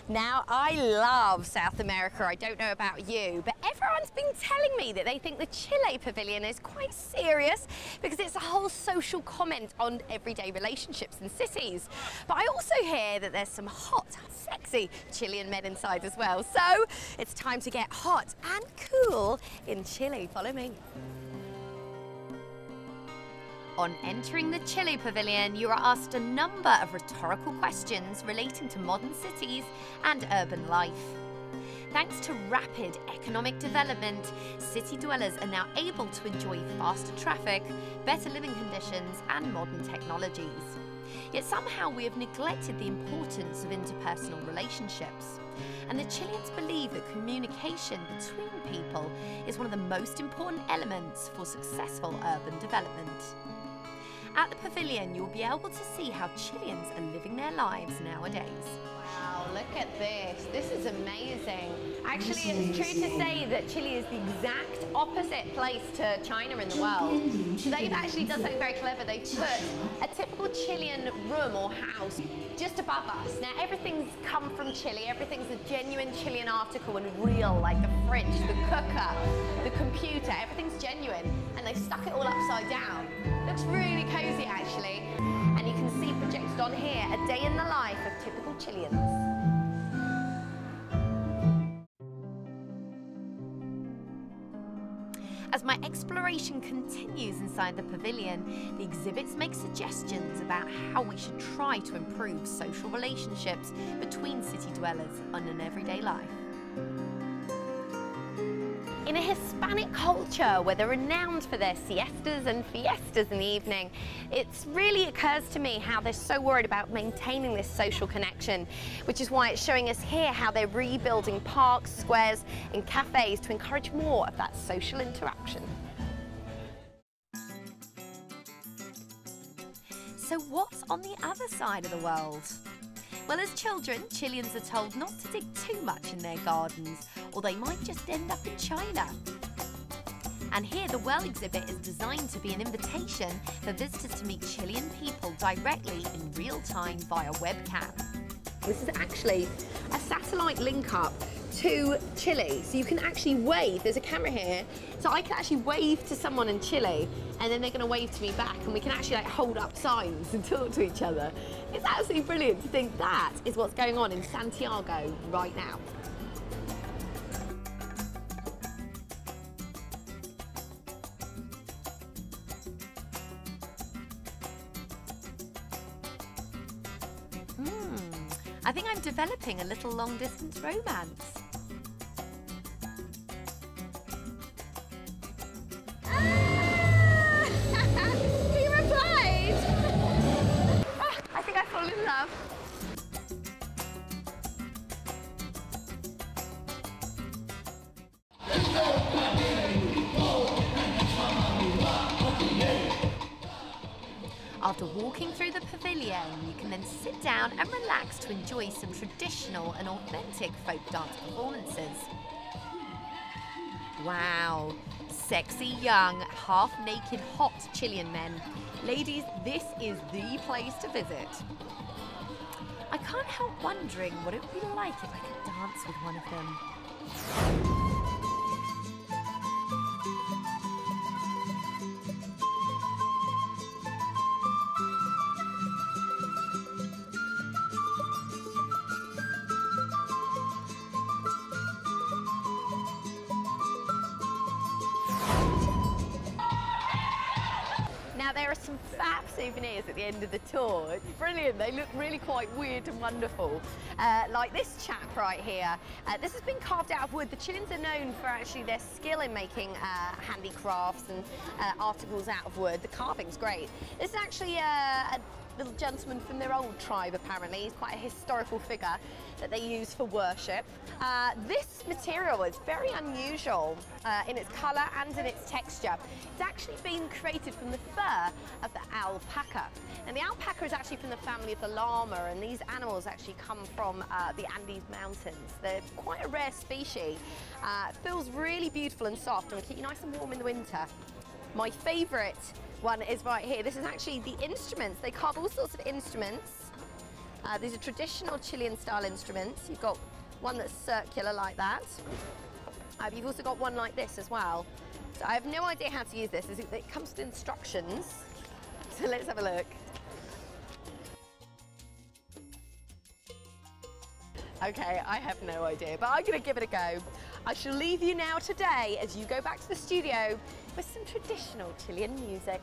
Now, I love South America. I don't know about you, but everyone's been telling me that they think the Chile Pavilion is quite serious because it's a whole social comment on everyday relationships in cities. But I also hear that there's some hot, sexy Chilean men inside as well. So it's time to get hot and cool in Chile. Follow me. On entering the Chile Pavilion, you are asked a number of rhetorical questions relating to modern cities and urban life. Thanks to rapid economic development, city dwellers are now able to enjoy faster traffic, better living conditions, and modern technologies. Yet somehow we have neglected the importance of interpersonal relationships. And the Chileans believe that communication between people is one of the most important elements for successful urban development. At the Pavilion, you'll be able to see how Chileans are living their lives nowadays. Wow, look at this. This is amazing. Actually, it's true to say that Chile is the exact opposite place to China in the world. They've actually done something very clever. They've put a typical Chilean room or house just above us. Now, everything's come from Chile. Everything's a genuine Chilean article and real, like the fridge, the cooker, the computer. Everything's genuine. And they've stuck it all upside down. Looks really cozy, actually. And you can see projected on here a day in the life of typical Chileans. As my exploration continues inside the pavilion, the exhibits make suggestions about how we should try to improve social relationships between city dwellers on an everyday life. In a Hispanic culture where they're renowned for their siestas and fiestas in the evening, it really occurs to me how they're so worried about maintaining this social connection, which is why it's showing us here how they're rebuilding parks, squares and cafes to encourage more of that social interaction. So what's on the other side of the world? Well, as children, Chileans are told not to dig too much in their gardens, or they might just end up in China. And here, the Well exhibit is designed to be an invitation for visitors to meet Chilean people directly in real time via webcam. This is actually a satellite link up to Chile, so you can actually wave. There's a camera here, so I can actually wave to someone in Chile and then they're going to wave to me back, and we can actually like hold up signs and talk to each other. It's absolutely brilliant to think that is what's going on in Santiago right now. I think I'm developing a little long-distance romance. He replied! Oh, I think I've fallen in love. After walking through the pavilion, you can then sit down and relax to enjoy some traditional and authentic folk dance performances. Wow, sexy, young, half-naked, hot Chilean men. Ladies, this is the place to visit. I can't help wondering what it would be like if I could dance with one of them. Now there are some fab souvenirs at the end of the tour. It's brilliant, they look really quite weird and wonderful. Like this chap right here. This has been carved out of wood. The Chileans are known for actually their skill in making handicrafts and articles out of wood. The carving's great. This is actually a little gentleman from their old tribe apparently. He's quite a historical figure that they use for worship. This material is very unusual in its colour and in its texture. It's actually been created from the fur of the alpaca. And the alpaca is actually from the family of the llama, and these animals actually come from the Andes Mountains. They're quite a rare species. It feels really beautiful and soft and will keep you nice and warm in the winter. My favourite one is right here. This is actually the instruments. They carve all sorts of instruments. These are traditional Chilean style instruments. You've got one that's circular like that. You've also got one like this as well. So I have no idea how to use this. It comes with instructions. So let's have a look. Okay, I have no idea, but I'm going to give it a go. I shall leave you now today as you go back to the studio with some traditional Chilean music.